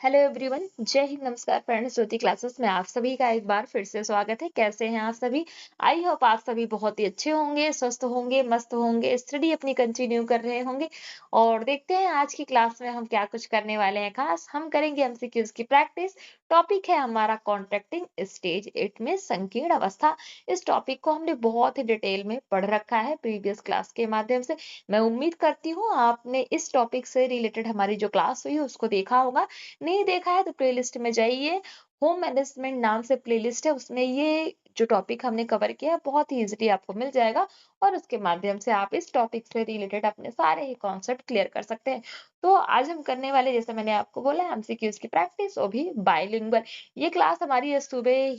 Hello everyone, जय हिंद, नमस्कार friends. ज्योति classes में आप सभी का एक बार फिर से स्वागत है। कैसे हैं आप सभी? आई होप आप सभी बहुत ही अच्छे होंगे, स्वस्थ होंगे, मस्त होंगे, स्टडी अपनी कंटिन्यू कर रहे होंगे। और देखते हैं आज की क्लास में हम क्या कुछ करने वाले हैं। खास हम करेंगे एमसीक्यूज की प्रैक्टिस। टॉपिक है हमारा कॉन्ट्रैक्टिंग स्टेज, इट में संकीर्ण अवस्था। इस टॉपिक को हमने बहुत ही डिटेल में पढ़ रखा है प्रीवियस क्लास के माध्यम से। मैं उम्मीद करती हूँ आपने इस टॉपिक से रिलेटेड हमारी जो क्लास हुई उसको देखा होगा। नहीं देखा है तो प्लेलिस्ट में जाइए। होम मैनेजमेंट नाम से प्लेलिस्ट है, उसमें ये जो टॉपिक हमने कवर किया है बहुत ही इजीली आपको मिल जाएगा। और उसके माध्यम से आप इस टॉपिक से रिलेटेड अपने सारे ही कॉन्सेप्ट क्लियर कर सकते हैं। तो आज हम करने वाले, जैसे मैंने आपको बोला, एमसीक्यूज की प्रैक्टिस, वो भी बाइलिंगुअल। ये क्लास हमारी सुबह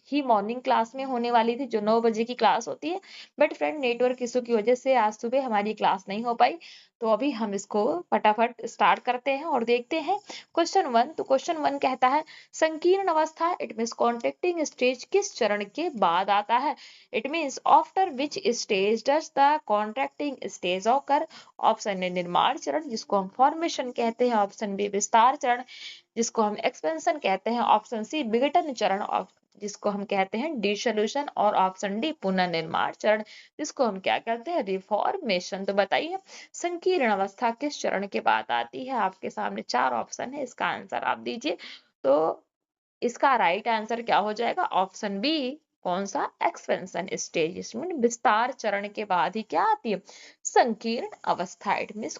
ही मॉर्निंग क्लास में होने वाली थी, जो 9 बजे की क्लास होती है। बट फ्रेंड, नेटवर्क इशू की वजह से आज सुबह हमारी क्लास नहीं हो पाई। तो अभी हम इसको फटाफट स्टार्ट करते हैं और देखते हैं क्वेश्चन वन। तो क्वेश्चन वन कहता है, संकीर्ण अवस्था इट मीन्स कॉन्ट्रैक्टिंग स्टेज किस चरण के बाद आता है? It means after which stage does the contracting stage occur? Option A निर्माण चरण, जिसको हम फॉर्मेशन कहते हैं। ऑप्शन बी विस्तार चरण, जिसको हम एक्सपेंशन कहते हैं। ऑप्शन सी विघटन चरण, जिसको हम कहते हैं डिसोल्यूशन। और ऑप्शन डी पुनर्निर्माण चरण, जिसको हम क्या कहते हैं? रिफॉर्मेशन। तो बताइए, संकीर्ण अवस्था किस चरण के बाद आती है? आपके सामने चार ऑप्शन है, इसका आंसर आप दीजिए। तो इसका राइट आंसर क्या हो जाएगा? Option B. कौन सा? एक्सपेंशन स्टेज, इसमें विस्तार चरण के बाद ही क्या आती है? संकीर्ण अवस्था, it means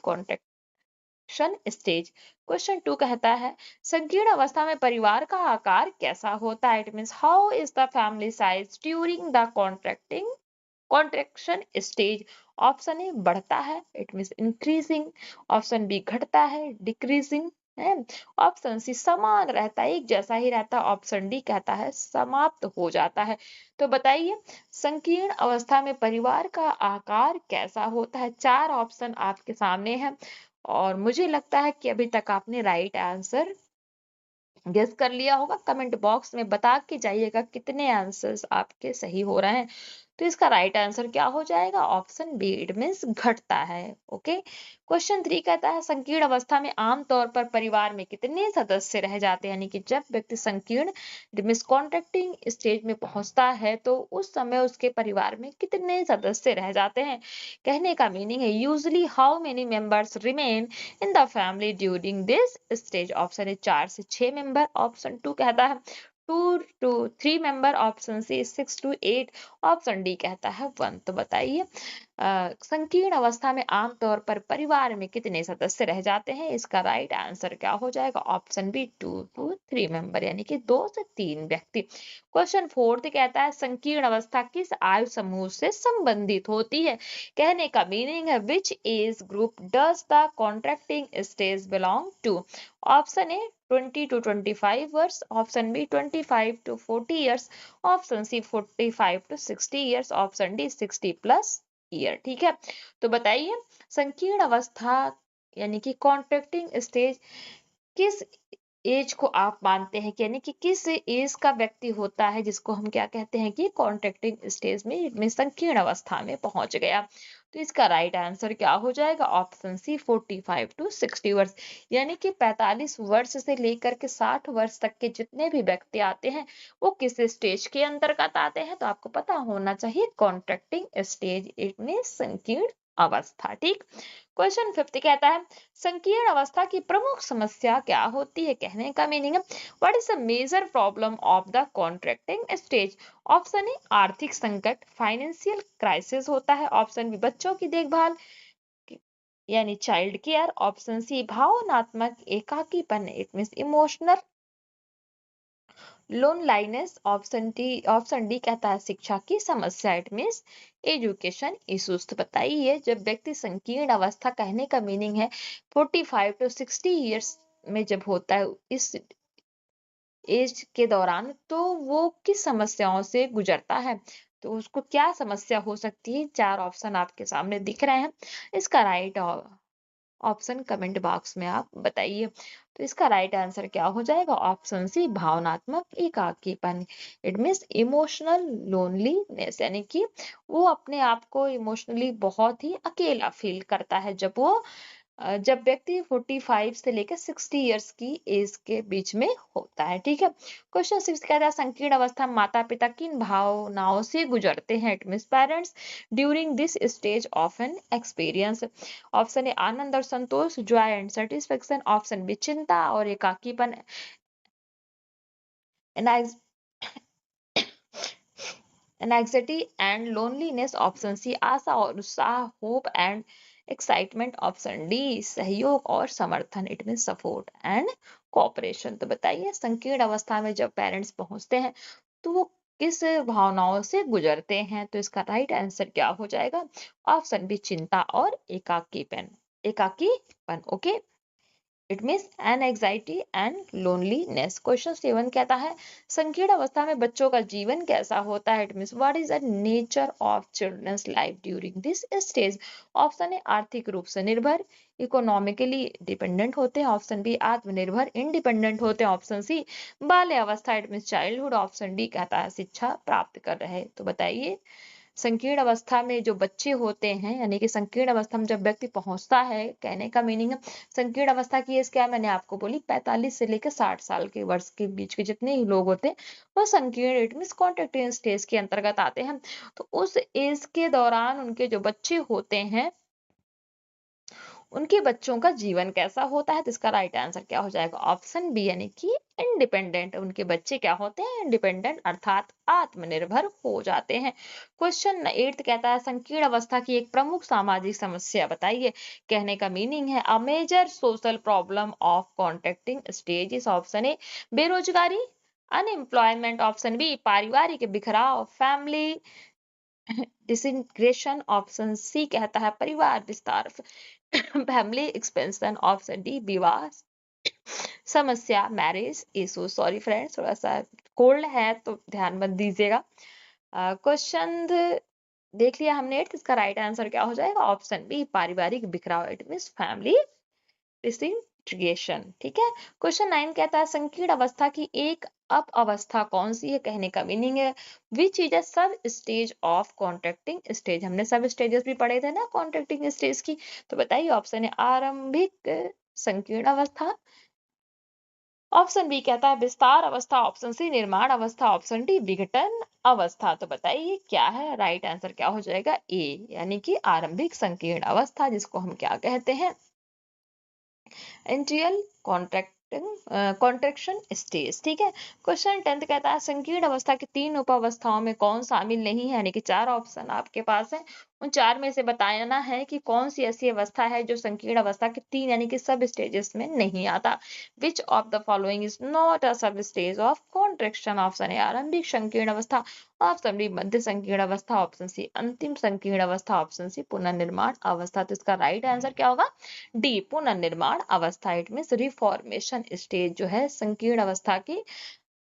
stage. Question two कहता है, संकीर्ण अवस्था में परिवार का आकार कैसा होता है? It means how is the family size during the contraction stage? Option A बढ़ता है, it means increasing. Option B घटता है, डिक्रीजिंग है। ऑप्शन सी समान रहता है, एक जैसा ही रहता है। ऑप्शन डी कहता है समाप्त हो जाता है। तो बताइए, संकीर्ण अवस्था में परिवार का आकार कैसा होता है? चार ऑप्शन आपके सामने है और मुझे लगता है कि अभी तक आपने राइट आंसर गेस कर लिया होगा। कमेंट बॉक्स में बता के जाइएगा कितने आंसर्स आपके सही हो रहे हैं। तो इसका राइट आंसर क्या हो जाएगा? ऑप्शन बी, इट मीन्स घटता है। ओके। क्वेश्चन थ्री कहता है, संकीर्ण अवस्था में आमतौर पर परिवार में कितने सदस्य रह जाते हैं? यानी कि जब व्यक्ति संकीर्ण इट मीन्स कॉन्ट्रैक्टिंग स्टेज में पहुंचता है तो उस समय उसके परिवार में कितने सदस्य रह जाते हैं? कहने का मीनिंग है, usually how many members remain in the family during this stage? Option है 4 से 6 मेंबर। ऑप्शन टू कहता है 2 to 3 member. Option C 6 to 8। Option D कहता है 1। तो बताइए, संकीर्ण अवस्था में आमतौर पर परिवार में कितने सदस्य रह जाते हैं? इसका राइट आंसर क्या हो जाएगा? ऑप्शन बी 2 to 3 मेंबर, यानी कि 2 से 3 व्यक्ति। क्वेश्चन फोर्थ कहता है, संकीर्ण अवस्था किस आयु समूह से संबंधित होती है? कहने का मीनिंग है, which age group does the contracting stage belong to? Option A 20 to 25 years। Option B 25 to 40 years। Option C 45 to 60 years। Option D 60+ year. ठीक है। तो बताइए, संकीर्ण अवस्था यानी कि कॉन्ट्रैक्टिंग स्टेज किस एज को आप मानते हैं कि, यानी कि किस एज का व्यक्ति होता है जिसको हम क्या कहते हैं कि कॉन्ट्रैक्टिंग स्टेज में संकीर्ण अवस्था में पहुंच गया? तो इसका राइट आंसर क्या हो जाएगा? ऑप्शन सी 45 to 60 वर्ष, यानी कि 45 वर्ष से लेकर के 60 वर्ष तक के जितने भी व्यक्ति आते हैं वो किस स्टेज के अंतर्गत आते हैं? तो आपको पता होना चाहिए कॉन्ट्रैक्टिंग स्टेज इनमें संकीर्ण अवस्था। ठीक। क्वेश्चन फिफ्थ कहता है, संकीर्ण अवस्था की प्रमुख समस्या क्या होती है? कहने का मीनिंग है, what is the major problem of the contracting stage? Option A आर्थिक संकट, फाइनेंशियल क्राइसिस होता है। ऑप्शन बी बच्चों की देखभाल यानी चाइल्ड केयर। ऑप्शन सी भावनात्मक एकाकीपन, it means emotional loneliness. Option D कहता है शिक्षा की समस्या, इट मीन्स एजुकेशन इश्यूज। तो बताइए, जब व्यक्ति संकीर्ण अवस्था, कहने का मीनिंग है 45 to 60 years में जब होता है, इस एज के दौरान, तो वो किस समस्याओं से गुजरता है? तो उसको क्या समस्या हो सकती है? चार ऑप्शन आपके सामने दिख रहे हैं। इसका राइट ऑप्शन कमेंट बॉक्स में आप बताइए। तो इसका राइट आंसर क्या हो जाएगा? ऑप्शन सी भावनात्मक एकाकीपन, इट मीन्स इमोशनल लोनलीनेस, यानी कि वो अपने आप को इमोशनली बहुत ही अकेला फील करता है जब वो जब व्यक्ति 45 से लेकर 60 इयर्स की एज के बीच में होता है। ठीक है। क्वेश्चन 6 कहता है संकीर्ण अवस्था में माता पिता किन भावनाओं से गुजरते हैं? It means parents during this stage of an experience. Option A आनंद और संतोष, joy and satisfaction. Option B चिंता और एकाकीपन, anxiety and loneliness. Option C आशा और उत्साह, hope and excitement. Option D सहयोग और समर्थन, it mean support and cooperation. तो बताइए संकीर्ण अवस्था में जब पेरेंट्स पहुंचते हैं तो वो किस भावनाओं से गुजरते हैं? तो इसका राइट आंसर क्या हो जाएगा? ऑप्शन बी चिंता और एकाकीपन, एकाकीपन। Okay, it means an anxiety and loneliness. Question 7 कहता है संकीर्ण अवस्था में बच्चों का जीवन कैसा होता है? It means what is the nature of children's life during this stage. Option A आर्थिक रूप से निर्भर, इकोनॉमिकली डिपेंडेंट होते हैं। ऑप्शन बी आत्मनिर्भर इंडिपेंडेंट होते हैं। ऑप्शन सी बाल्य अवस्था, it means childhood. Option D कहता है शिक्षा प्राप्त कर रहे। तो बताइए संकीर्ण अवस्था में जो बच्चे होते हैं, यानी कि संकीर्ण अवस्था में जब व्यक्ति पहुंचता है, कहने का मीनिंग है संकीर्ण अवस्था की एज क्या है? मैंने आपको बोली 45 से लेकर 60 साल के वर्ष के बीच के जितने ही लोग होते हैं वो संकीर्ण इट मीन्स कॉन्ट्रैक्टिंग स्टेज के अंतर्गत आते हैं। तो उस एज के दौरान उनके जो बच्चे होते हैं उनके बच्चों का जीवन कैसा होता है? तो इसका राइट आंसर क्या हो जाएगा? ऑप्शन बी, यानी कि इंडिपेंडेंट। उनके बच्चे क्या होते हैं? इंडिपेंडेंट अर्थात आत्मनिर्भर हो जाते हैं। क्वेश्चन 8 कहता है संकीर्ण अवस्था की एक प्रमुख सामाजिक समस्या बताइए। कहने का मीनिंग है a major social problem of contracting stage is. Option A बेरोजगारी, अनएम्प्लॉयमेंट। ऑप्शन बी पारिवारिक बिखराव, फैमिली डिसइंटीग्रेशन। ऑप्शन सी कहता है परिवार विस्तार, फैमिली एक्सपेंशन। ऑप्शन डी विवाह समस्या, मैरिज इशू। सॉरी फ्रेंड्स, थोड़ा सा कोल्ड है तो ध्यान मत दीजिएगा। क्वेश्चन देख लिया हमने, इसका राइट आंसर क्या हो जाएगा? ऑप्शन बी पारिवारिक बिखराव, इट मीन्स फैमिली डिसइंटीग्रेशन। ठीक है। क्वेश्चन 9 कहता है संकीर्ण अवस्था की एक अप अवस्था कौन सी है? कहने का मीनिंग है which is a sub stage of contracting stage. हमने सब स्टेजेस भी पढ़े थे ना कॉन्ट्रैक्टिंग स्टेज की। तो बताइए ऑप्शन है आरंभिक संकीर्ण अवस्था। ऑप्शन बी कहता है विस्तार अवस्था। ऑप्शन सी निर्माण अवस्था। ऑप्शन डी विघटन अवस्था। तो बताइए क्या है? राइट आंसर क्या हो जाएगा? ए, यानी कि आरंभिक संकीर्ण अवस्था, जिसको हम क्या कहते हैं? इंट्रियल कॉन्ट्रैक्शन स्टेज। ठीक है। क्वेश्चन 10 कहता है संकीर्ण अवस्था की 3 उप अवस्थाओं में कौन शामिल नहीं है? यानी कि 4 ऑप्शन आपके पास है, उन 4 में से बताना है कि कौन सी ऐसी अवस्था है जो संकीर्ण अवस्था के 3 यानी कि सब स्टेजेस में नहीं आता। Which of the following is not a sub stage of contraction. Option A आरंभिक संकीर्ण अवस्था। ऑप्शन बी मध्य संकीर्ण अवस्था। ऑप्शन सी अंतिम संकीर्ण अवस्था। ऑप्शन सी पुनर्निर्माण अवस्था। तो इसका राइट आंसर क्या होगा? डी पुनर्निर्माण अवस्था, इट मीन्स रिफॉर्मेशन स्टेज जो है संकीर्ण अवस्था की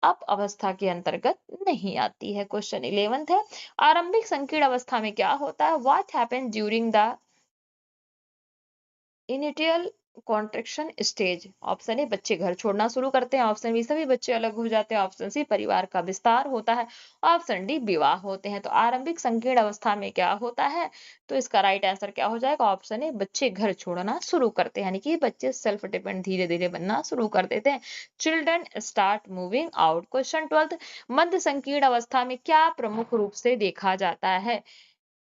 अप अवस्था के अंतर्गत नहीं आती है। क्वेश्चन 11 है आरंभिक संकीर्ण अवस्था में क्या होता है? What happen during the initial contraction stage. Option ए बच्चे घर छोड़ना शुरू करते हैं। ऑप्शन बी सभी बच्चे अलग हो जाते हैं। ऑप्शन सी परिवार का विस्तार होता है। ऑप्शन डी विवाह होते हैं। तो आरंभिक संकीर्ण अवस्था में क्या होता है? तो इसका राइट आंसर क्या हो जाएगा? ऑप्शन ए बच्चे घर छोड़ना शुरू करते हैं, यानी कि बच्चे सेल्फ डिपेंड धीरे धीरे बनना शुरू कर देते हैं। Children start moving out. Question 12 मध्य संकीर्ण अवस्था में क्या प्रमुख रूप से देखा जाता है?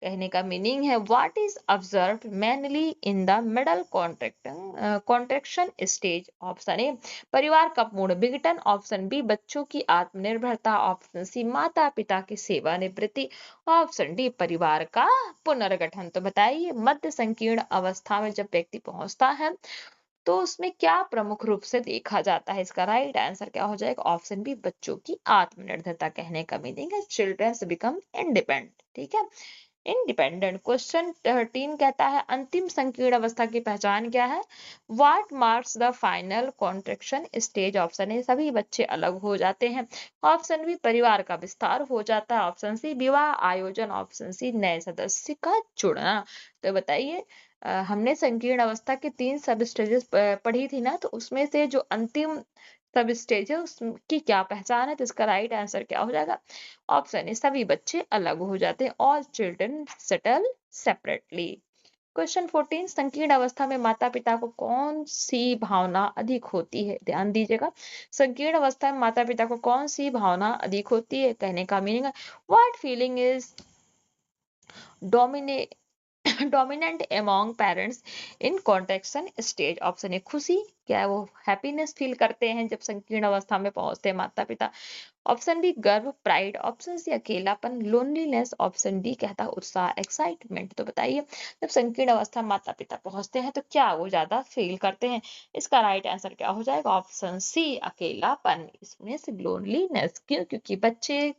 कहने का मीनिंग है what is observed mainly in the middle contraction stage. Option ए परिवार का पूर्ण विघटन। ऑप्शन बी बच्चों की आत्मनिर्भरता। ऑप्शन सी माता पिता की सेवानिवृत्ति। ऑप्शन डी परिवार का पुनर्गठन। तो बताइए मध्य संकीर्ण अवस्था में जब व्यक्ति पहुंचता है तो उसमें क्या प्रमुख रूप से देखा जाता है? इसका राइट आंसर क्या हो जाएगा? ऑप्शन बी बच्चों की आत्मनिर्भरता। कहने का मीनिंग है चिल्ड्रंस बिकम इंडिपेंडेंट। ठीक है, इंडिपेंडेंट। क्वेश्चन 13 कहता है अंतिम संकीर्ण अवस्था की पहचान क्या है? What marks the final contraction stage. Option ए सभी बच्चे अलग हो जाते हैं। ऑप्शन बी परिवार का विस्तार हो जाता है। ऑप्शन सी विवाह आयोजन। ऑप्शन सी नए सदस्य का जुड़ना। तो बताइए हमने संकीर्ण अवस्था के 3 सब स्टेजेस पढ़ी थी ना, तो उसमें से जो अंतिम सब स्टेज है उसकी क्या पहचान है? तो इसका राइट आंसर क्या हो जाएगा? ऑप्शन ए सभी बच्चे अलग हो जाते हैं। All children settle separately. Question 14, संकीर्ण अवस्था में माता पिता को कौन सी भावना अधिक होती है? ध्यान दीजिएगा, संकीर्ण अवस्था में माता पिता को कौन सी भावना अधिक होती है? कहने का मीनिंग है व्हाट फीलिंग इज डोमिने dominant among parents in contraction stage. Option A खुशी, क्या है वो हैप्पीनेस फील करते हैं जब संकीर्ण अवस्था में पहुंचते हैं माता पिता। ऑप्शन बी गर्व, प्राइड। ऑप्शन सी अकेलापन, लोनलीनेस। ऑप्शन डी कहता है उत्साह, एक्साइटमेंट। तो बताइए, जब संकीर्ण अवस्था में माता पिता पहुंचते हैं तो क्या वो ज्यादा फील करते हैं? इसका राइट आंसर क्या हो जाएगा? ऑप्शन सी अकेलापन, इसमें से लोनलीनेस। क्यों? क्योंकि बच्चे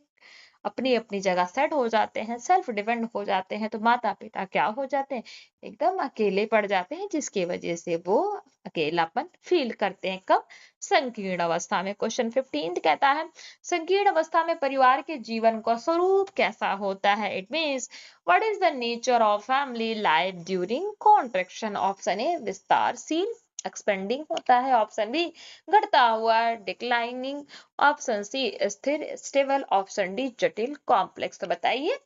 अपनी अपनी जगह सेट हो जाते हैं, सेल्फ डिपेंड हो जाते हैं, तो माता पिता क्या हो जाते हैं? एकदम अकेले पड़ जाते हैं, जिसकी वजह से वो अकेलापन फील करते हैं। कब? संकीर्ण अवस्था में। क्वेश्चन 15 कहता है संकीर्ण अवस्था में परिवार के जीवन का स्वरूप कैसा होता है? It means what is the nature of family life during contraction. Option A विस्तारशील, एक्सपेंडिंग होता है। ऑप्शन बी घटता हुआ, डिक्लाइनिंग। ऑप्शन सी स्थिर, स्टेबल। ऑप्शन डी जटिल, कॉम्प्लेक्स। तो बताइए,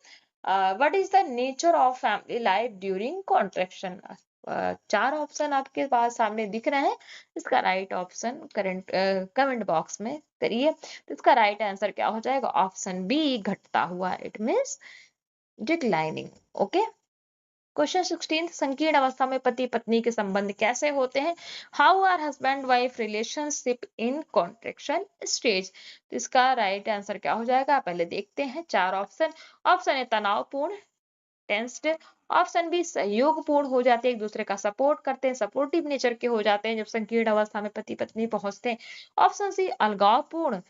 what is the nature of family life during contraction? चार ऑप्शन आपके पास सामने दिख रहे हैं, इसका right option current comment box में करिए। तो इसका राइट आंसर क्या हो जाएगा? ऑप्शन बी घटता हुआ, it means declining. Okay. Question 16, संकीर्ण अवस्था में पति पत्नी के संबंध कैसे होते हैं? How are husband wife relationship in contraction stage? तो इसका राइट आंसर क्या हो जाएगा? पहले देखते हैं चार ऑप्शन। ऑप्शन ए तनावपूर्ण, टेंस्ड। ऑप्शन बी सहयोगपूर्ण हो जाते हैं, एक दूसरे का सपोर्ट करते हैं, सपोर्टिव नेचर के हो जाते हैं जब संकीर्ण अवस्था में पति पत्नी पहुंचते हैं। ऑप्शन सी अलगावपूर्ण,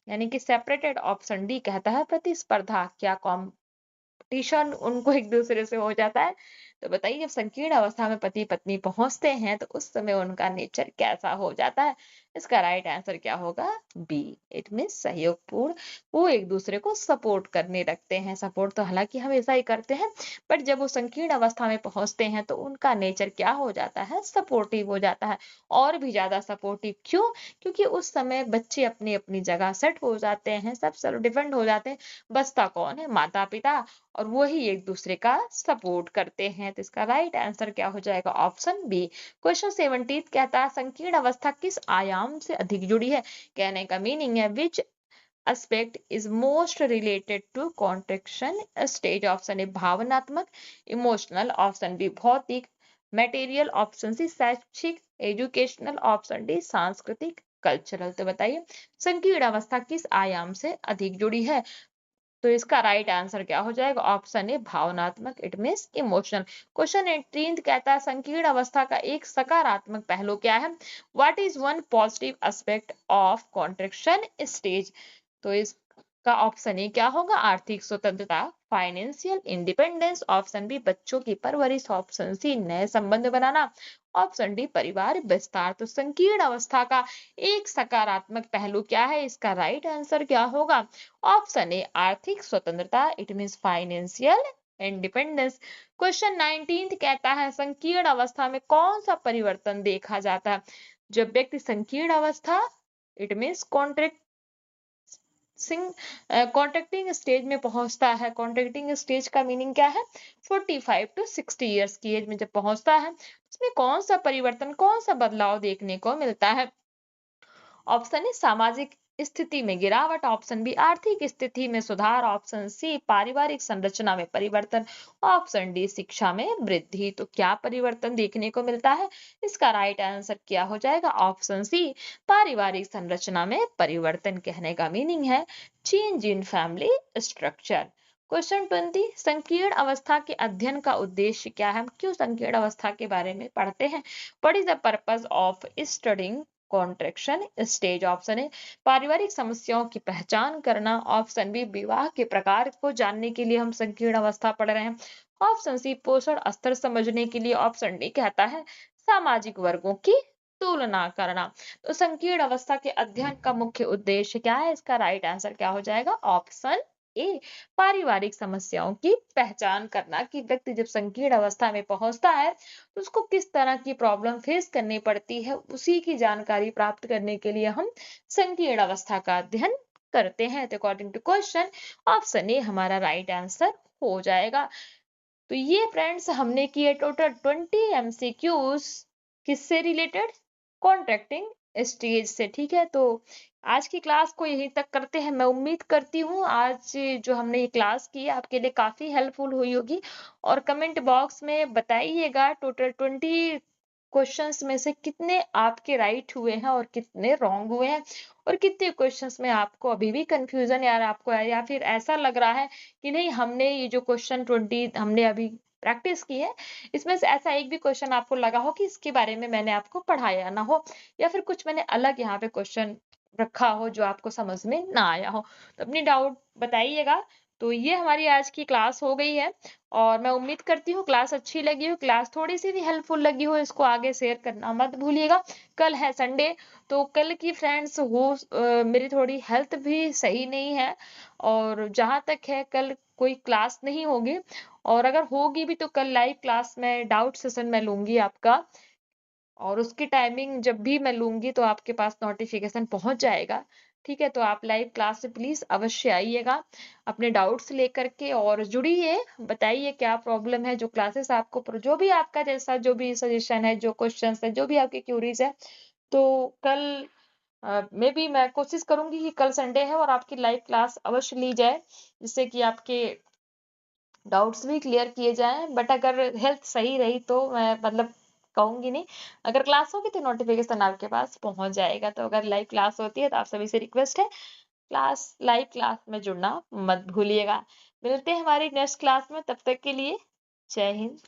यानी कि सेपरेटेड। ऑप्शन डी कहता है प्रतिस्पर्धा, क्या कंपटीशन उनको एक दूसरे से हो जाता है। तो बताइए, जब संकीर्ण अवस्था में पति पत्नी पहुंचते हैं तो उस समय उनका नेचर कैसा हो जाता है? इसका राइट आंसर क्या होगा? बी, इट मीन सहयोगपूर्ण। वो एक दूसरे को सपोर्ट करने लगते हैं। सपोर्ट तो हालांकि हमेशा ही करते हैं, बट जब वो संकीर्ण अवस्था में पहुंचते हैं तो उनका नेचर क्या हो जाता है? सपोर्टिव हो जाता है, और भी ज्यादा सपोर्टिव। क्यों? क्योंकि उस समय बच्चे अपनी अपनी जगह सेट हो जाते हैं, सब सेल्फ डिपेंड हो जाते हैं। बचता कौन है? माता पिता, और वही एक दूसरे का सपोर्ट करते हैं। तो इसका राइट आंसर क्या हो जाएगा? Option B. क्वेश्चन 17 कहता है संकीर्ण अवस्था किस आयाम से अधिक जुड़ी है? कहने का मीनिंग है विच aspect is most related to contraction stage। Option A भावनात्मक, इमोशनल। ऑप्शन बी भौतिक, मटेरियल। ऑप्शन सी शैक्षिक, एजुकेशनल। ऑप्शन डी सांस्कृतिक, कल्चरल। तो बताइए, संकीर्ण अवस्था किस आयाम से अधिक जुड़ी है? तो इसका राइट आंसर क्या हो जाएगा? ऑप्शन ए भावनात्मक, इट मीन्स इमोशनल। क्वेश्चन 18 कहता है संकीर्ण अवस्था का एक सकारात्मक पहलू क्या है? What is one positive aspect of contraction stage? तो इसका ऑप्शन ए क्या होगा? आर्थिक स्वतंत्रता, फाइनेंशियल इंडिपेंडेंस। ऑप्शन बी बच्चों की परवरिश। ऑप्शन सी नए संबंध बनाना। ऑप्शन डी परिवार विस्तार। तो संकीर्ण अवस्था का एक सकारात्मक पहलू क्या है? इसका राइट आंसर क्या होगा? ऑप्शन ए आर्थिक स्वतंत्रता, it means financial independence. Question 19 कहता है संकीर्ण अवस्था में कौन सा परिवर्तन देखा जाता है? जब व्यक्ति संकीर्ण अवस्था, इट मीन्स कॉन्ट्रैक्टिंग स्टेज में पहुंचता है। कॉन्ट्रैक्टिंग स्टेज का मीनिंग क्या है? 45 टू 60 ईयर्स की एज में जब पहुंचता है, उसमें कौन सा परिवर्तन, कौन सा बदलाव देखने को मिलता है? ऑप्शन ए सामाजिक स्थिति में गिरावट। ऑप्शन बी आर्थिक स्थिति में सुधार। ऑप्शन सी पारिवारिक संरचना में परिवर्तन। ऑप्शन डी शिक्षा में वृद्धि। तो क्या परिवर्तन देखने को मिलता है? इसका राइट आंसर क्या हो जाएगा? ऑप्शन सी पारिवारिक संरचना में परिवर्तन। कहने का मीनिंग है change in family structure. Question 20, संकीर्ण अवस्था के अध्ययन का उद्देश्य क्या है? हम क्यों संकीर्ण अवस्था के बारे में पढ़ते हैं? What is the purpose of studying contraction stage? Option ए पारिवारिक समस्याओं की पहचान करना। ऑप्शन बी विवाह के प्रकार को जानने के लिए हम संकीर्ण अवस्था पढ़ रहे हैं। ऑप्शन सी पोषण स्तर समझने के लिए। ऑप्शन डी कहता है सामाजिक वर्गों की तुलना करना। तो संकीर्ण अवस्था के अध्ययन का मुख्य उद्देश्य क्या है? इसका राइट आंसर क्या हो जाएगा? ऑप्शन ए पारिवारिक समस्याओं की पहचान करना, कि व्यक्ति जब संकीर्ण अवस्था में पहुंचता है तो उसको किस तरह की प्रॉब्लम फेस करनी पड़ती है, उसी की जानकारी प्राप्त करने के लिए हम संकीर्ण अवस्था का अध्ययन करते हैं। तो according to question, option A हमारा राइट आंसर हो जाएगा। तो ये फ्रेंड्स हमने किए टोटल 20 एमसीक्यूज किससे रिलेटेड, कॉन्ट्रैक्टिंग स्टेज से। ठीक है, तो आज की क्लास को यहीं तक करते हैं। मैं उम्मीद करती हूँ आज जो हमने ये क्लास की है आपके लिए काफी हेल्पफुल हुई होगी। और कमेंट बॉक्स में बताइएगा टोटल 20 क्वेश्चंस में से कितने आपके राइट हुए हैं और कितने रॉन्ग हुए हैं, और कितने क्वेश्चंस में आपको अभी भी कंफ्यूजन यार आपको है, या फिर ऐसा लग रहा है कि नहीं हमने ये जो क्वेश्चन 20 हमने अभी प्रैक्टिस की है, इसमें से ऐसा एक भी क्वेश्चन आपको लगा हो कि इसके बारे में मैंने आपको पढ़ाया ना हो, या फिर कुछ मैंने अलग यहाँ पे क्वेश्चन रखा हो जो आपको समझ में ना आया हो, तो अपनी डाउट बताइएगा। तो ये हमारी आज की क्लास हो गई है, और मैं उम्मीद करती हूँ क्लास अच्छी लगी हो, क्लास थोड़ी सी भी हेल्पफुल लगी हो, इसको आगे शेयर करना मत भूलिएगा। कल है संडे, तो कल की फ्रेंड्स मेरी थोड़ी हेल्थ भी सही नहीं है, और जहां तक है कल कोई क्लास नहीं होगी, और अगर होगी भी तो कल लाइव क्लास में डाउट सेशन में लूंगी आपका, और उसकी टाइमिंग जब भी मैं लूंगी तो आपके पास नोटिफिकेशन पहुंच जाएगा। ठीक है, तो आप लाइव क्लास से प्लीज अवश्य आइएगा अपने डाउट्स लेकर के, और जुड़िए, बताइए क्या प्रॉब्लम है, जो क्लासेस आपको जो भी आपका जैसा जो भी सजेशन है, जो क्वेश्चंस है, जो भी आपकी क्यूरीज है, तो कल मे बी मैं कोशिश करूंगी कि कल संडे है और आपकी लाइव क्लास अवश्य ली जाए, जिससे कि आपके डाउट्स भी क्लियर किए जाएं। बट अगर हेल्थ सही रही तो मैं मतलब कहूंगी नहीं, अगर क्लास होगी तो नोटिफिकेशन आपके पास पहुंच जाएगा। तो अगर लाइव क्लास होती है तो आप सभी से रिक्वेस्ट है क्लास लाइव क्लास में जुड़ना मत भूलिएगा। मिलते हैं हमारी नेक्स्ट क्लास में, तब तक के लिए जय हिंद।